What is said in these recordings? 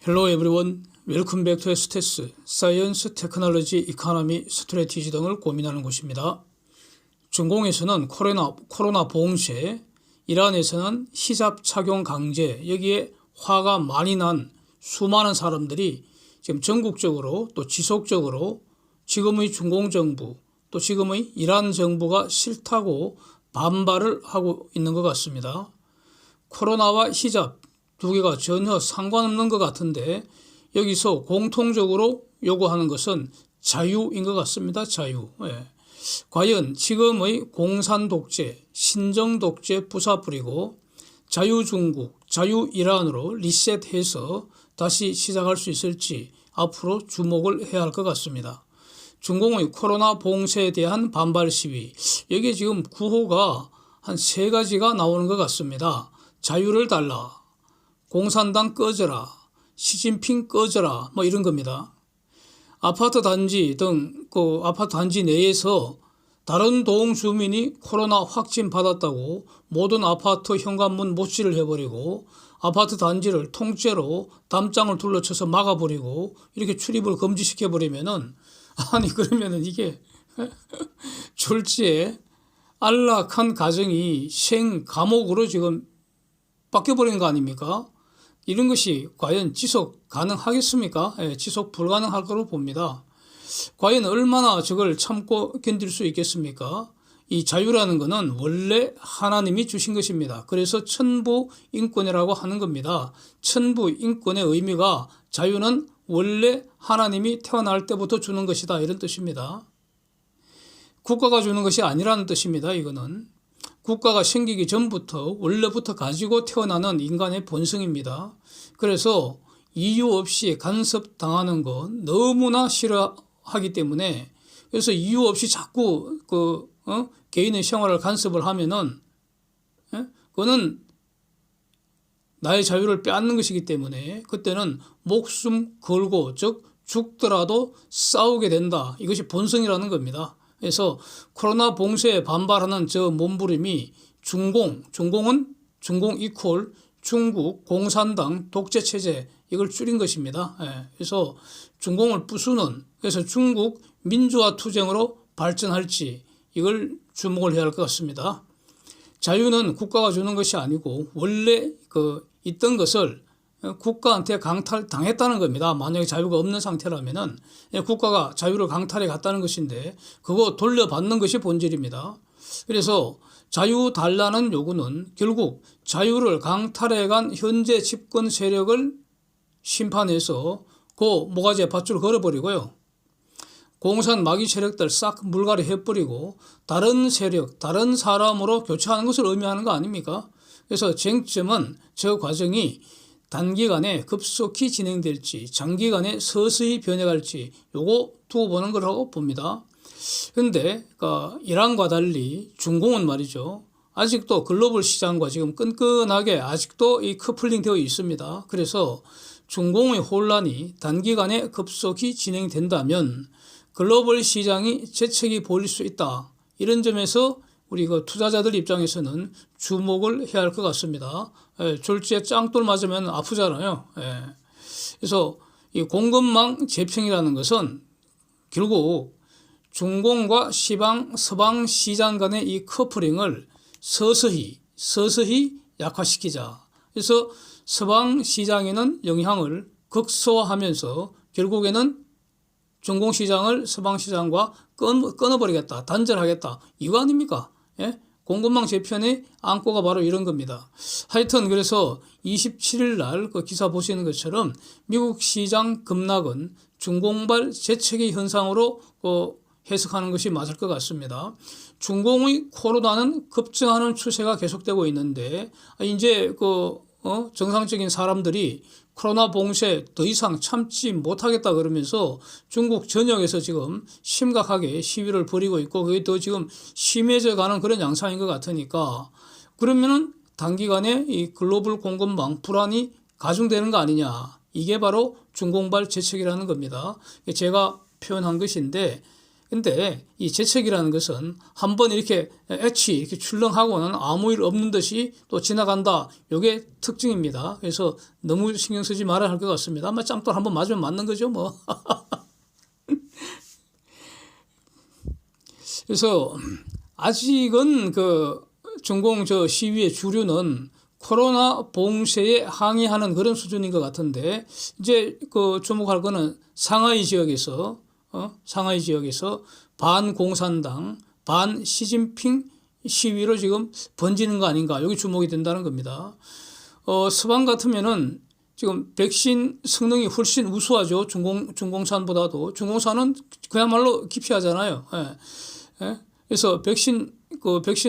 Hello everyone, welcome back to STS, Science, Technology, Economy, Strategy 등을 고민하는 곳입니다. 중공에서는 코로나 봉쇄, 이란에서는 히잡 착용 강제, 여기에 화가 많이 난 수많은 사람들이 지금 전국적으로 또 지속적으로 지금의 중공 정부 또 지금의 이란 정부가 싫다고 반발을 하고 있는 것 같습니다. 코로나와 히잡 두 개가 전혀 상관없는 것 같은데 여기서 공통적으로 요구하는 것은 자유인 것 같습니다. 자유. 과연 지금의 공산 독재, 신정 독재 부사뿌리고 자유 중국, 자유 이란으로 리셋해서 다시 시작할 수 있을지 앞으로 주목을 해야 할 것 같습니다. 중공의 코로나 봉쇄에 대한 반발 시위, 여기에 지금 구호가 한 3가지가 나오는 것 같습니다. 자유를 달라, 공산당 꺼져라, 시진핑 꺼져라, 뭐 이런 겁니다. 아파트 단지 등 아파트 단지 내에서 다른 도흥 주민이 코로나 확진 받았다고 모든 아파트 현관문 못질을 해버리고 아파트 단지를 통째로 담장을 둘러쳐서 막아버리고 이렇게 출입을 금지시켜버리면은 아니 그러면은 이게 졸지에 안락한 가정이 생 감옥으로 지금 바뀌어버리는 거 아닙니까? 이런 것이 과연 지속 가능하겠습니까? 지속 불가능할 거로 봅니다. 과연 얼마나 저걸 참고 견딜 수 있겠습니까? 이 자유라는 것은 원래 하나님이 주신 것입니다. 그래서 천부인권이라고 하는 겁니다. 천부인권의 의미가 자유는 원래 하나님이 태어날 때부터 주는 것이다 이런 뜻입니다. 국가가 주는 것이 아니라는 뜻입니다. 이거는 국가가 생기기 전부터 원래부터 가지고 태어나는 인간의 본성입니다. 그래서 이유 없이 간섭당하는 거 너무나 싫어하기 때문에 그래서 이유 없이 자꾸 개인의 생활을 간섭을 하면은 그거는 나의 자유를 빼앗는 것이기 때문에 그때는 목숨 걸고 즉 죽더라도 싸우게 된다. 이것이 본성이라는 겁니다. 그래서 코로나 봉쇄에 반발하는 저 몸부림이 중공은 중공 이퀄 중국 공산당 독재체제 이걸 줄인 것입니다. 그래서 중공을 부수는 그래서 중국 민주화 투쟁으로 발전할지 이걸 주목을 해야 할 것 같습니다. 자유는 국가가 주는 것이 아니고 원래 있던 것을 국가한테 강탈당했다는 겁니다. 만약에 자유가 없는 상태라면은 국가가 자유를 강탈해 갔다는 것인데 그거 돌려받는 것이 본질입니다. 그래서 자유 달라는 요구는 결국 자유를 강탈해 간 현재 집권 세력을 심판해서 그 모가지에 밧줄 걸어버리고요. 공산 마귀 세력들 싹 물갈이 해버리고 다른 세력, 다른 사람으로 교체하는 것을 의미하는 거 아닙니까? 그래서 쟁점은 저 과정이 단기간에 급속히 진행될지 장기간에 서서히 변해갈지 요거 두고 보는 거라고 봅니다. 그런데 이란과 달리 중공은 말이죠. 아직도 글로벌 시장과 지금 끈끈하게 아직도 이 커플링 되어 있습니다. 그래서 중공의 혼란이 단기간에 급속히 진행된다면 글로벌 시장이 재채기 보일 수 있다. 이런 점에서 우리 투자자들 입장에서는 주목을 해야 할 것 같습니다. 졸지에 짱돌 맞으면 아프잖아요. 그래서 이 공급망 재평이라는 것은 결국 중공과 서방 시장 간의 이 커플링을 서서히 약화시키자. 그래서 서방 시장에는 영향을 극소화하면서 결국에는 중공 시장을 서방 시장과 끊어버리겠다, 단절하겠다. 이거 아닙니까? 공급망 재편의 안고가 바로 이런 겁니다. 하여튼 그래서 27일 날 기사 보시는 것처럼 미국 시장 급락은 중공발 재채기 현상으로 해석하는 것이 맞을 것 같습니다. 중공의 코로나는 급증하는 추세가 계속되고 있는데 이제 정상적인 사람들이 코로나 봉쇄 더 이상 참지 못하겠다 그러면서 중국 전역에서 지금 심각하게 시위를 벌이고 있고 그게 더 지금 심해져 가는 그런 양상인 것 같으니까 그러면은 단기간에 이 글로벌 공급망 불안이 가중되는 거 아니냐. 이게 바로 중공발 재채기라는 겁니다. 제가 표현한 것인데 근데 이 재채기라는 것은 한번 이렇게 애치 이렇게 출렁하고는 아무 일 없는 듯이 또 지나간다. 요게 특징입니다. 그래서 너무 신경 쓰지 말아야 할 것 같습니다. 아마 짱돌 한번 맞으면 맞는 거죠, 뭐. 그래서 아직은 그 중공 저 시위의 주류는 코로나 봉쇄에 항의하는 그런 수준인 것 같은데 이제 그 주목할 거는 상하이 지역에서 상하이 지역에서 반공산당, 반 시진핑 시위로 지금 번지는 거 아닌가 여기 주목이 된다는 겁니다. 서방 같으면은 지금 백신 성능이 훨씬 우수하죠. 중공산보다도 중공산은 그야말로 기피하잖아요. 예. 예? 그래서 백신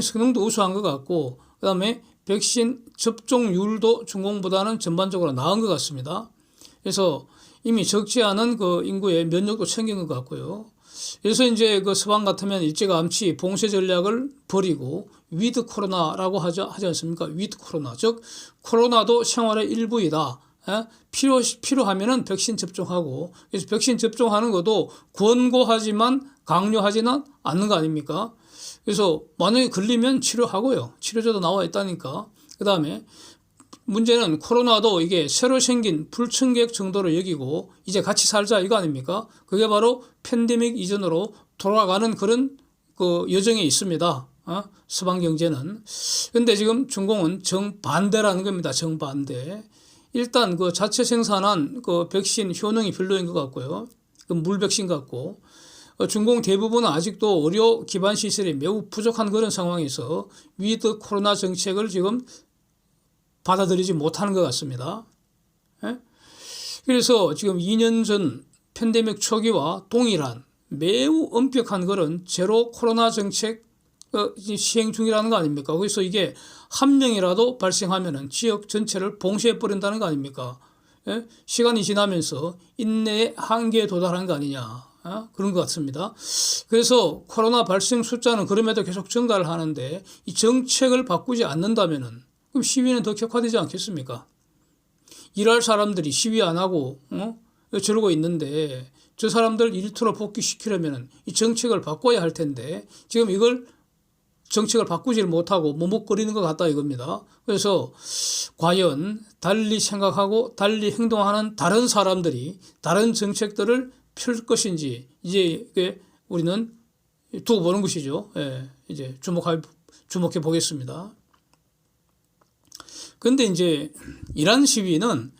성능도 우수한 것 같고, 그다음에 백신 접종률도 중공보다는 전반적으로 나은 것 같습니다. 그래서 이미 적지 않은 그 인구의 면역도 챙긴 것 같고요. 그래서 이제 그 서방 같으면 일찌감치 봉쇄 전략을 버리고 위드 코로나라고 하지 않습니까? 위드 코로나. 즉, 코로나도 생활의 일부이다. 필요하면은 백신 접종하고, 그래서 백신 접종하는 것도 권고하지만 강요하지는 않는 거 아닙니까? 그래서 만약에 걸리면 치료하고요. 치료제도 나와 있다니까. 그 다음에 문제는 코로나도 이게 새로 생긴 불청객 정도로 여기고 이제 같이 살자 이거 아닙니까? 그게 바로 팬데믹 이전으로 돌아가는 그런 그 여정에 있습니다. 서방 경제는. 근데 지금 중공은 정반대라는 겁니다. 정반대. 일단 그 자체 생산한 그 백신 효능이 별로인 것 같고요. 그 물백신 같고. 중공 대부분은 아직도 의료 기반 시설이 매우 부족한 그런 상황에서 위드 코로나 정책을 지금 받아들이지 못하는 것 같습니다. 그래서 지금 2년 전 팬데믹 초기와 동일한 매우 엄격한 그런 제로 코로나 정책 시행 중이라는 거 아닙니까? 그래서 이게 한 명이라도 발생하면은 지역 전체를 봉쇄해버린다는 거 아닙니까? 시간이 지나면서 인내의 한계에 도달한 거 아니냐. 그런 것 같습니다. 그래서 코로나 발생 숫자는 그럼에도 계속 증가를 하는데 이 정책을 바꾸지 않는다면은 그럼 시위는 더 격화되지 않겠습니까? 일할 사람들이 시위 안 하고 저러고 있는데 저 사람들 일터로 복귀시키려면은 이 정책을 바꿔야 할 텐데 지금 이걸 정책을 바꾸지를 못하고 머뭇거리는 것 같다 이겁니다. 그래서 과연 달리 생각하고 달리 행동하는 다른 사람들이 다른 정책들을 펼 것인지 이제 우리는 두고 보는 것이죠. 예, 이제 주목해 보겠습니다. 그런데 이제 이란 시위는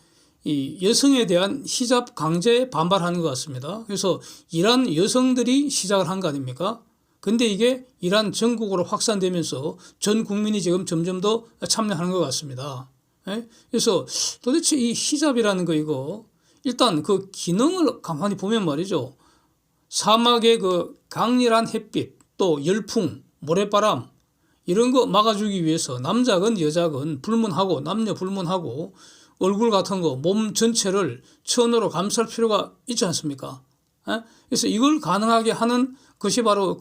이 여성에 대한 히잡 강제에 반발하는 것 같습니다. 그래서 이란 여성들이 시작을 한 거 아닙니까? 근데 이게 이란 전국으로 확산되면서 전 국민이 지금 점점 더 참여하는 것 같습니다. 예? 그래서 도대체 이 히잡이라는 거 이거 일단 그 기능을 가만히 보면 말이죠. 사막의 그 강렬한 햇빛, 또 열풍, 모래바람 이런 거 막아주기 위해서 남자건 여자건 불문하고 남녀 불문하고 얼굴 같은 거 몸 전체를 천으로 감쌀 필요가 있지 않습니까? 그래서 이걸 가능하게 하는 것이 바로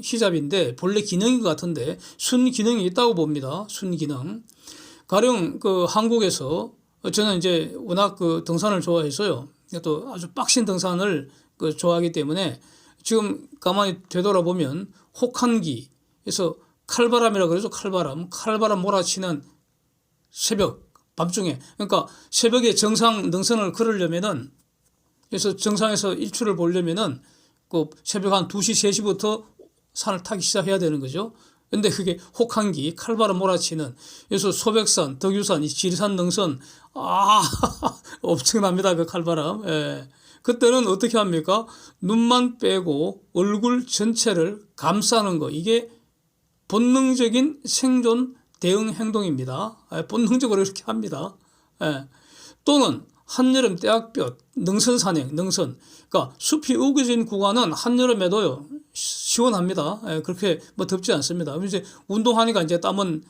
히잡인데 본래 기능인 것 같은데 순기능이 있다고 봅니다. 순기능. 가령 그 한국에서 저는 이제 워낙 그 등산을 좋아해서요. 또 아주 빡신 등산을 좋아하기 때문에 지금 가만히 되돌아보면 혹한기 그래서 칼바람이라고 그러죠. 칼바람 몰아치는 새벽 밤중에 그러니까 새벽에 정상 능선을 걸으려면은 그래서 정상에서 일출을 보려면은 그 새벽 한 2시, 3시부터 산을 타기 시작해야 되는 거죠. 근데 그게 혹한기, 칼바람 몰아치는, 그래서 소백산, 덕유산, 이 지리산 능선, 엄청납니다. 그 칼바람. 예. 그때는 어떻게 합니까? 눈만 빼고 얼굴 전체를 감싸는 거. 이게 본능적인 생존 대응 행동입니다. 본능적으로 이렇게 합니다. 예. 또는 한여름 떼약볕, 능선 산행, 능선. 그러니까 숲이 우거진 구간은 한여름에도요, 시원합니다. 예, 그렇게 뭐 덥지 않습니다. 이제 운동하니까 이제 땀은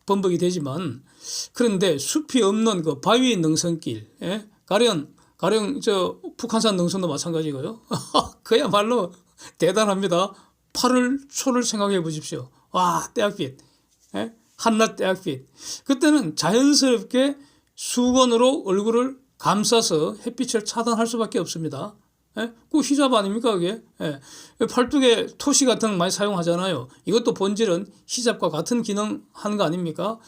범벅이 되지만, 그런데 숲이 없는 그 바위 능선길, 예? 가령 저 북한산 능선도 마찬가지고요. 그야말로 대단합니다. 8월 초를 생각해 보십시오. 와, 떼약빛. 예? 한낮 떼약빛. 그때는 자연스럽게 수건으로 얼굴을 감싸서 햇빛을 차단할 수밖에 없습니다. 예? 그 히잡 아닙니까, 그게? 예. 팔뚝에 토시 같은 거 많이 사용하잖아요. 이것도 본질은 히잡과 같은 기능 하는 거 아닙니까?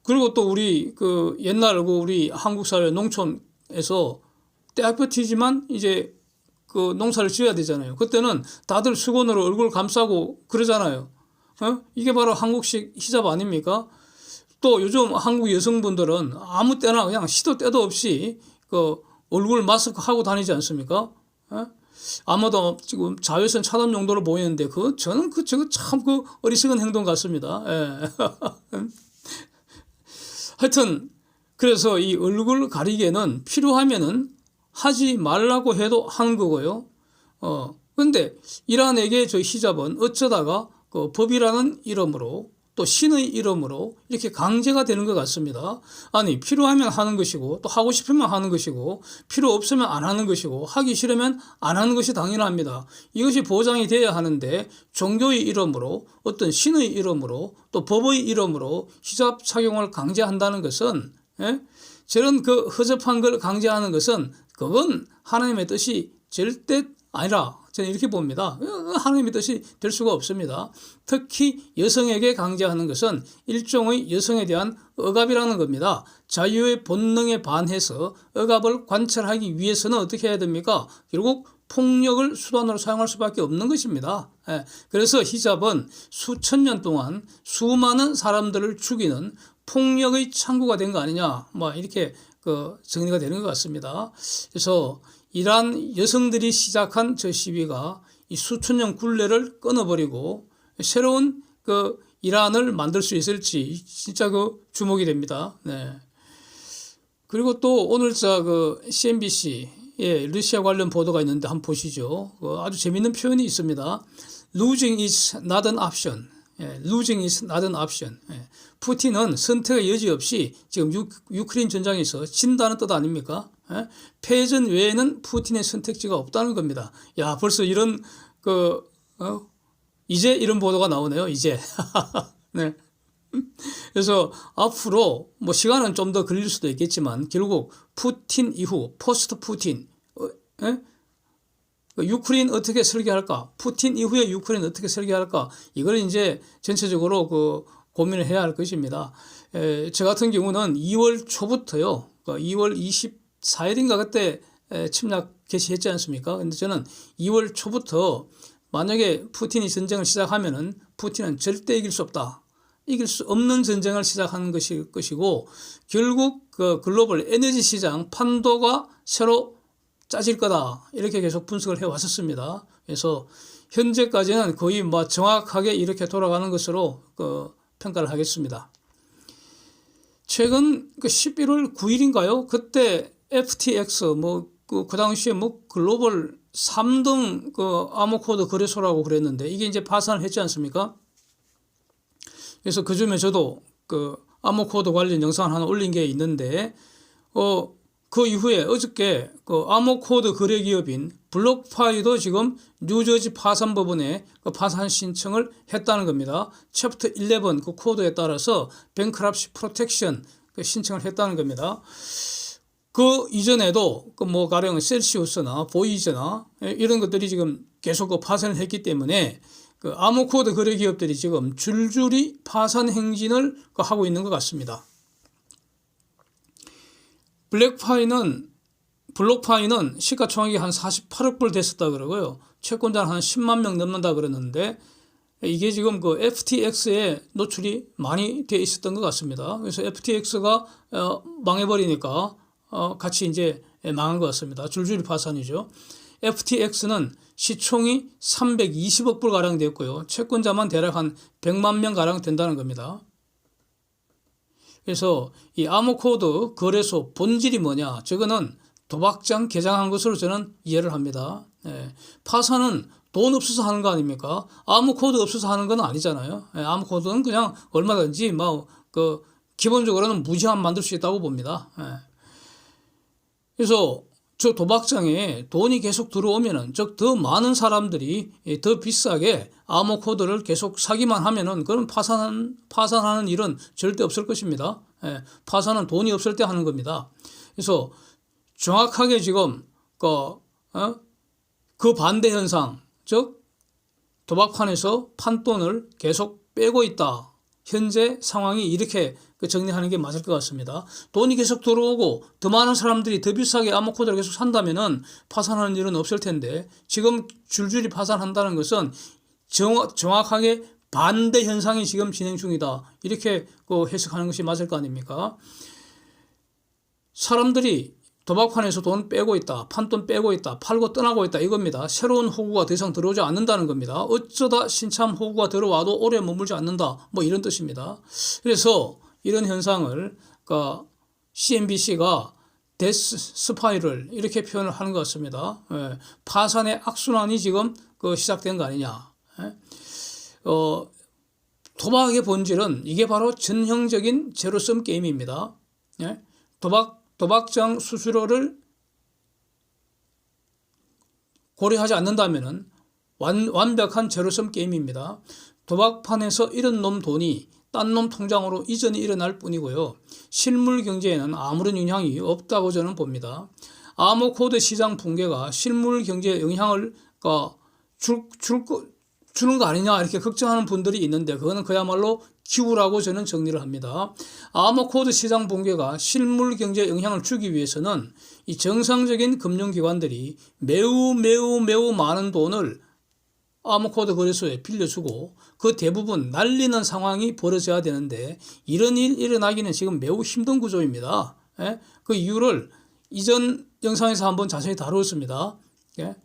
그리고 또 우리 그 옛날 그 우리 한국 사회 농촌에서 때아볕이지만 이제 그 농사를 지어야 되잖아요. 그때는 다들 수건으로 얼굴 감싸고 그러잖아요. 이게 바로 한국식 히잡 아닙니까? 또 요즘 한국 여성분들은 아무 때나 그냥 시도 때도 없이 그 얼굴 마스크 하고 다니지 않습니까? 아마도 지금 자외선 차단 용도로 보이는데 저는 저거 참 어리석은 행동 같습니다. 예. 하여튼 그래서 이 얼굴 가리개는 필요하면은 하지 말라고 해도 하는 거고요. 근데 이란에게 저 히잡은 어쩌다가 그 법이라는 이름으로 또 신의 이름으로 이렇게 강제가 되는 것 같습니다. 아니 필요하면 하는 것이고 또 하고 싶으면 하는 것이고 필요 없으면 안 하는 것이고 하기 싫으면 안 하는 것이 당연합니다. 이것이 보장이 돼야 하는데 종교의 이름으로 어떤 신의 이름으로 또 법의 이름으로 히잡 착용을 강제한다는 것은 저런 그 허접한 걸 강제하는 것은 그건 하나님의 뜻이 절대 아니라 저는 이렇게 봅니다. 하나님의 뜻이 될 수가 없습니다. 특히 여성에게 강제하는 것은 일종의 여성에 대한 억압이라는 겁니다. 자유의 본능에 반해서 억압을 관철하기 위해서는 어떻게 해야 됩니까? 결국 폭력을 수단으로 사용할 수밖에 없는 것입니다. 그래서 히잡은 수천 년 동안 수많은 사람들을 죽이는 폭력의 창구가 된 거 아니냐, 이렇게 정리가 되는 것 같습니다. 그래서 이란 여성들이 시작한 저 시위가 이 수천 년 굴레를 끊어버리고 새로운 이란을 만들 수 있을지 진짜 주목이 됩니다. 네. 그리고 또 오늘 CNBC에 러시아 관련 보도가 있는데 한번 보시죠. 아주 재밌는 표현이 있습니다. Losing is not an option. Losing is not an option. 푸틴은 선택의 여지 없이 지금 유크레인 전장에서 진다는 뜻 아닙니까? 패전 외에는 푸틴의 선택지가 없다는 겁니다. 야, 벌써 이런 이제 이런 보도가 나오네요. 이제. 네. 그래서 앞으로 시간은 좀 더 걸릴 수도 있겠지만 결국 푸틴 이후 포스트 푸틴 유크레인 어떻게 설계할까? 푸틴 이후에 유크레인 어떻게 설계할까? 이걸 이제 전체적으로 고민을 해야 할 것입니다. 저 같은 경우는 2월 초부터요. 2월 24일인가 그때 침략 개시했지 않습니까? 근데 저는 2월 초부터 만약에 푸틴이 전쟁을 시작하면은 푸틴은 절대 이길 수 없다. 이길 수 없는 전쟁을 시작하는 것이고 결국 글로벌 에너지 시장 판도가 새로 짜질 거다. 이렇게 계속 분석을 해 왔었습니다. 그래서 현재까지는 거의 정확하게 이렇게 돌아가는 것으로 평가를 하겠습니다. 최근 11월 9일인가요? 그때 FTX 그 당시에 글로벌 3등 암호코드 거래소라고 그랬는데 이게 이제 파산을 했지 않습니까? 그래서 그중에 저도 암호코드 관련 영상을 하나 올린 게 있는데 그 이후에 어저께 암호코드 거래 기업인 블록파이도 지금 뉴저지 파산법원에 파산 신청을 했다는 겁니다. 챕터 11 그 코드에 따라서 뱅크럽시 프로텍션 신청을 했다는 겁니다. 그 이전에도 가령 셀시우스나 보이즈나 이런 것들이 지금 계속 파산을 했기 때문에 암호코드 거래 기업들이 지금 줄줄이 파산 행진을 하고 있는 것 같습니다. 블록파이는 시가총액이 한 48억 불 됐었다 그러고요. 채권자는 한 10만 명 넘는다 그러는데 이게 지금 FTX에 노출이 많이 돼 있었던 것 같습니다. 그래서 FTX가 망해버리니까 같이 이제 망한 것 같습니다. 줄줄이 파산이죠. FTX는 시총이 320억 불 가량 됐고요. 채권자만 대략 한 100만 명 가량 된다는 겁니다. 그래서 이 암호코드 거래소 본질이 뭐냐? 저거는 도박장 개장한 것으로 저는 이해를 합니다. 파산은 돈 없어서 하는 거 아닙니까? 암호코드 없어서 하는 건 아니잖아요. 암호코드는 그냥 얼마든지 기본적으로는 무제한 만들 수 있다고 봅니다. 그래서 저 도박장에 돈이 계속 들어오면은 즉 더 많은 사람들이 더 비싸게 암호코드를 계속 사기만 하면은 그런 파산하는 일은 절대 없을 것입니다. 파산은 돈이 없을 때 하는 겁니다. 그래서 정확하게 지금 그 반대 현상, 즉 도박판에서 판돈을 계속 빼고 있다. 현재 상황이 이렇게 정리하는 게 맞을 것 같습니다. 돈이 계속 들어오고 더 많은 사람들이 더 비싸게 암호코드를 계속 산다면은 파산하는 일은 없을 텐데 지금 줄줄이 파산한다는 것은 정확하게 반대 현상이 지금 진행 중이다. 이렇게 해석하는 것이 맞을 거 아닙니까? 사람들이 도박판에서 돈 빼고 있다. 판돈 빼고 있다. 팔고 떠나고 있다. 이겁니다. 새로운 호구가 더 이상 들어오지 않는다는 겁니다. 어쩌다 신참 호구가 들어와도 오래 머물지 않는다. 뭐 이런 뜻입니다. 그래서 이런 현상을 CNBC가 데스 스파이럴 이렇게 표현을 하는 것 같습니다. 예, 파산의 악순환이 지금 시작된 거 아니냐. 예? 도박의 본질은 이게 바로 전형적인 제로섬 게임입니다. 예? 도박장 수수료를 고려하지 않는다면은 완벽한 제로섬 게임입니다. 도박판에서 잃은 놈 돈이 딴 놈 통장으로 이전이 일어날 뿐이고요. 실물 경제에는 아무런 영향이 없다고 저는 봅니다. 암호코드 시장 붕괴가 실물 경제에 영향을 주는 거 아니냐 이렇게 걱정하는 분들이 있는데 그거는 그야말로 기우라고 저는 정리를 합니다. 암호코드 시장 붕괴가 실물 경제에 영향을 주기 위해서는 이 정상적인 금융기관들이 매우 많은 돈을 암호코드 거래소에 빌려주고 그 대부분 날리는 상황이 벌어져야 되는데 이런 일 일어나기는 지금 매우 힘든 구조입니다. 예? 그 이유를 이전 영상에서 한번 자세히 다루었습니다. 예?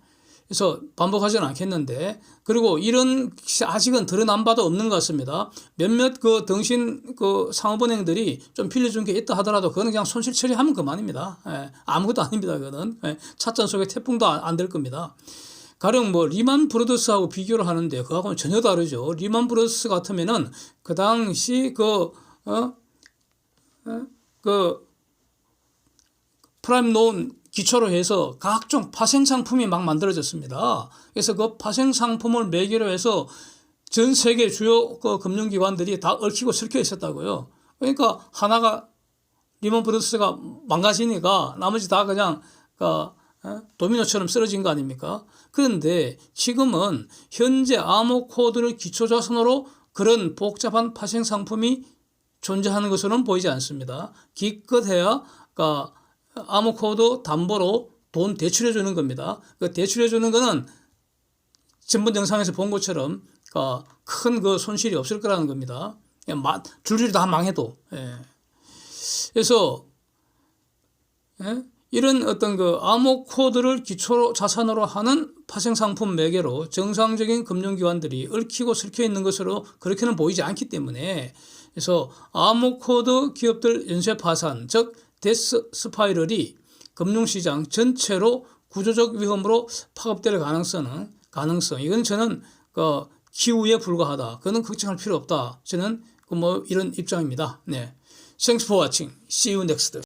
그래서 반복하지는 않겠는데 그리고 이런 아직은 드러난 바도 없는 것 같습니다. 몇몇 등신 상업은행들이 좀 빌려준 게 있다 하더라도 그거는 그냥 손실 처리하면 그만입니다. 예, 아무것도 아닙니다. 그거는 찻잔 속에 태풍도 안 될 겁니다. 가령 리만 브로더스하고 비교를 하는데 그거하고는 전혀 다르죠. 리만 브로더스 같으면은 그 당시 프라임 론 기초로 해서 각종 파생 상품이 막 만들어졌습니다. 그래서 그 파생 상품을 매개로 해서 전 세계 주요 금융기관들이 다 얽히고 설켜 있었다고요. 그러니까 하나가 리먼 브러더스가 망가지니까 나머지 다 그냥 도미노처럼 쓰러진 거 아닙니까? 그런데 지금은 현재 암호코드를 기초자산으로 그런 복잡한 파생 상품이 존재하는 것으로는 보이지 않습니다. 기껏해야 암호코드 담보로 돈 대출해 주는 겁니다. 그 대출해 주는 거는 전번 영상에서 본 것처럼 큰 손실이 없을 거라는 겁니다. 줄줄이 다 망해도. 예. 그래서 이런 암호코드를 기초 자산으로 하는 파생상품 매개로 정상적인 금융기관들이 얽히고 설켜 있는 것으로 그렇게는 보이지 않기 때문에 그래서 암호코드 기업들 연쇄 파산, 즉 데스 스파이럴이 금융시장 전체로 구조적 위험으로 파급될 가능성 이건 저는 기우에 불과하다. 그거는 걱정할 필요 없다. 저는 이런 입장입니다. 네. Thanks for watching. See you next.